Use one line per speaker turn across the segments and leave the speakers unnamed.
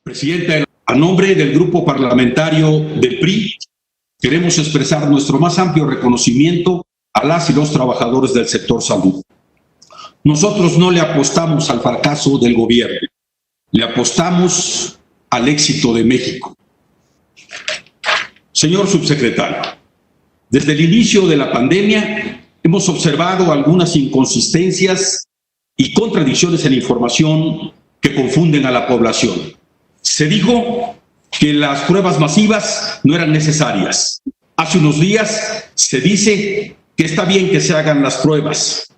Presidenta, a nombre del Grupo Parlamentario del PRI, queremos expresar nuestro más amplio reconocimiento a las y los trabajadores del sector salud. Nosotros no le apostamos al fracaso del gobierno, le apostamos al éxito de México. Señor subsecretario, desde el inicio de la pandemia hemos observado algunas inconsistencias y contradicciones en la información que confunden a la población. Se dijo que las pruebas masivas no eran necesarias. Hace unos días se dice que está bien que se hagan las pruebas.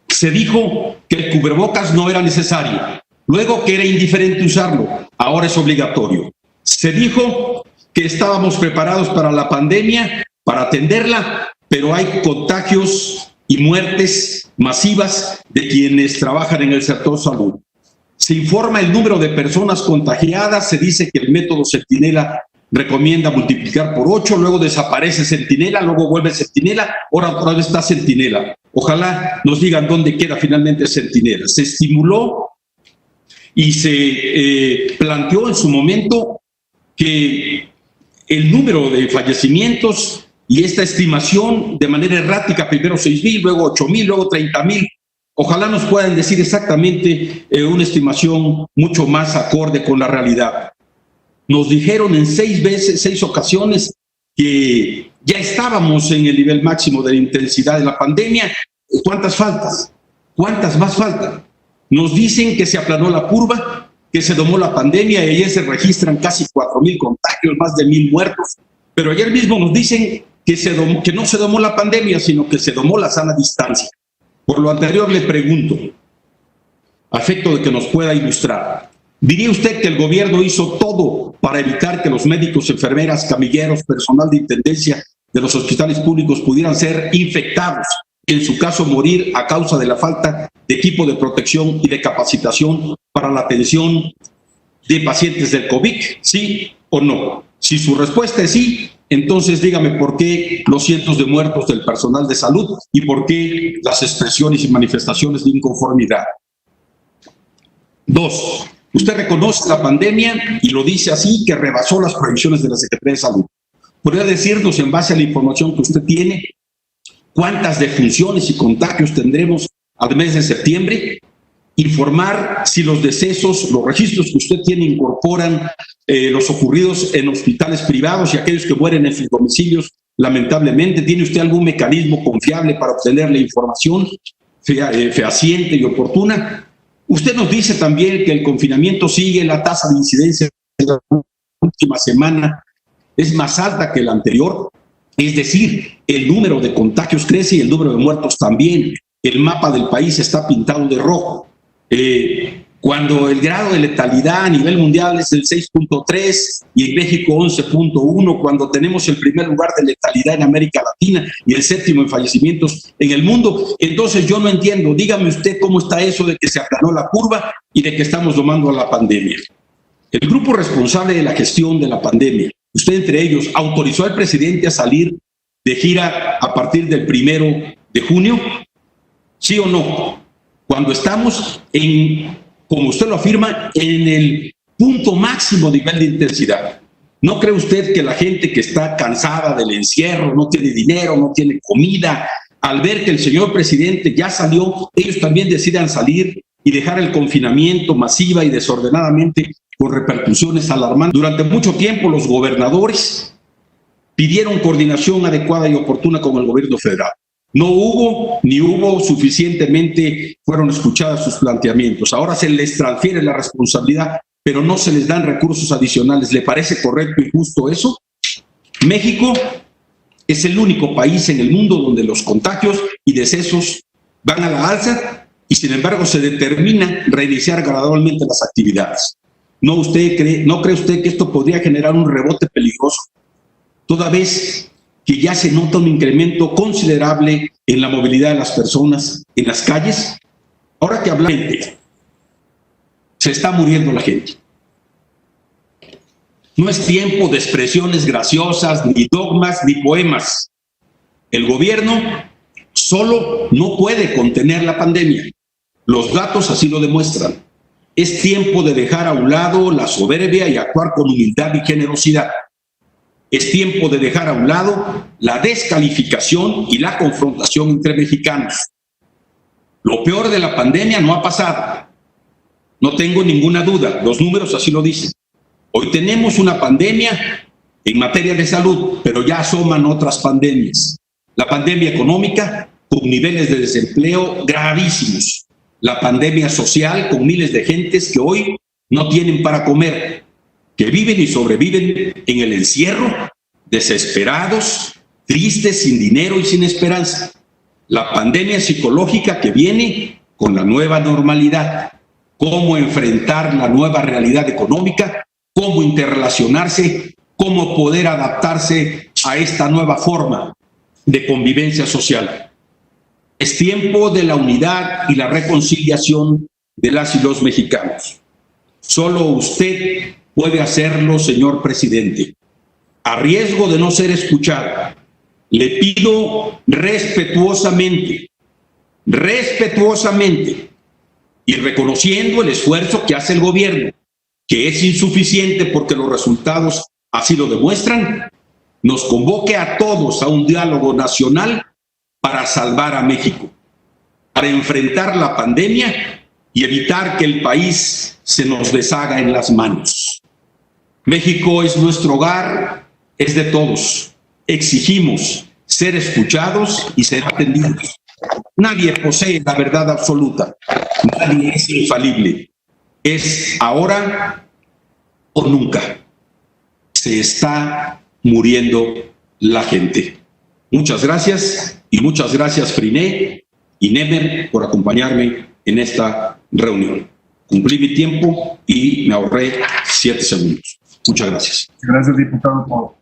Se dijo que el cubrebocas no era necesario, luego que era indiferente usarlo, ahora es obligatorio. Se dijo que estábamos preparados para la pandemia, para atenderla, pero hay contagios y muertes masivas de quienes trabajan en el sector salud. Se informa el número de personas contagiadas, se dice que el método Centinela recomienda multiplicar por 8, luego desaparece Centinela, luego vuelve Centinela, ahora otra vez está Centinela. Ojalá nos digan dónde queda finalmente Centinela. Se estimuló y se planteó en su momento que el número de fallecimientos y esta estimación de manera errática, primero 6,000, luego 8,000, luego 30,000, ojalá nos puedan decir exactamente una estimación mucho más acorde con la realidad. Nos dijeron en 6 ocasiones que ya estábamos en el nivel máximo de la intensidad de la pandemia. ¿Cuántas faltas? ¿Cuántas más faltan? Nos dicen que se aplanó la curva, que se domó la pandemia y ayer se registran casi 4,000 contagios, más de 1,000 muertos. Pero ayer mismo nos dicen que no se domó la pandemia, sino que se domó la sana distancia. Por lo anterior le pregunto, a efecto de que nos pueda ilustrar, ¿diría usted que el gobierno hizo todo para evitar que los médicos, enfermeras, camilleros, personal de intendencia de los hospitales públicos pudieran ser infectados, en su caso morir a causa de la falta de equipo de protección y de capacitación para la atención de pacientes del COVID? ¿Sí o no? Si su respuesta es sí, entonces dígame por qué los cientos de muertos del personal de salud y por qué las expresiones y manifestaciones de inconformidad. 2. Usted reconoce la pandemia y lo dice así, que rebasó las proyecciones de la Secretaría de Salud. ¿Podría decirnos, en base a la información que usted tiene, cuántas defunciones y contagios tendremos al mes de septiembre? Informar si los decesos, los registros que usted tiene incorporan los ocurridos en hospitales privados y aquellos que mueren en sus domicilios, lamentablemente. ¿Tiene usted algún mecanismo confiable para obtener la información fehaciente y oportuna? Usted nos dice también que el confinamiento sigue, la tasa de incidencia de la última semana es más alta que la anterior, es decir, el número de contagios crece y el número de muertos también. El mapa del país está pintado de rojo. Cuando el grado de letalidad a nivel mundial es el 6.3 y en México 11.1, cuando tenemos el primer lugar de letalidad en América Latina y el 7º en fallecimientos en el mundo, entonces yo no entiendo. Dígame usted cómo está eso de que se aplanó la curva y de que estamos domando a la pandemia. El grupo responsable de la gestión de la pandemia, usted entre ellos, autorizó al presidente a salir de gira a partir del 1 de junio, ¿sí o no? Cuando estamos como usted lo afirma, en el punto máximo nivel de intensidad. ¿No cree usted que la gente que está cansada del encierro, no tiene dinero, no tiene comida, al ver que el señor presidente ya salió, ellos también decidan salir y dejar el confinamiento masiva y desordenadamente con repercusiones alarmantes? Durante mucho tiempo los gobernadores pidieron coordinación adecuada y oportuna con el gobierno federal. No hubo, ni hubo suficientemente, fueron escuchados sus planteamientos. Ahora se les transfiere la responsabilidad, pero no se les dan recursos adicionales. ¿Le parece correcto y justo eso? México es el único país en el mundo donde los contagios y decesos van a la alza y sin embargo se determina reiniciar gradualmente las actividades. ¿No cree usted que esto podría generar un rebote peligroso, toda vez que ya se nota un incremento considerable en la movilidad de las personas en las calles? Ahora que hablamos, se está muriendo la gente. No es tiempo de expresiones graciosas, ni dogmas, ni poemas. El gobierno solo no puede contener la pandemia. Los datos así lo demuestran. Es tiempo de dejar a un lado la soberbia y actuar con humildad y generosidad. Es tiempo de dejar a un lado la descalificación y la confrontación entre mexicanos. Lo peor de la pandemia no ha pasado. No tengo ninguna duda, los números así lo dicen. Hoy tenemos una pandemia en materia de salud, pero ya asoman otras pandemias. La pandemia económica, con niveles de desempleo gravísimos. La pandemia social, con miles de gentes que hoy no tienen para comer, que viven y sobreviven en el encierro, desesperados, tristes, sin dinero y sin esperanza. La pandemia psicológica que viene con la nueva normalidad. Cómo enfrentar la nueva realidad económica, cómo interrelacionarse, cómo poder adaptarse a esta nueva forma de convivencia social. Es tiempo de la unidad y la reconciliación de las y los mexicanos. Solo usted puede hacerlo, señor presidente. A riesgo de no ser escuchado, le pido respetuosamente, y reconociendo el esfuerzo que hace el gobierno, que es insuficiente porque los resultados así lo demuestran, nos convoque a todos a un diálogo nacional para salvar a México, para enfrentar la pandemia y evitar que el país se nos deshaga en las manos. México es nuestro hogar, es de todos. Exigimos ser escuchados y ser atendidos. Nadie posee la verdad absoluta. Nadie es infalible. Es ahora o nunca. Se está muriendo la gente. Muchas gracias y muchas gracias Friné y Nemer por acompañarme en esta reunión. Cumplí mi tiempo y me ahorré 7 segundos. Muchas gracias.
Gracias, diputado.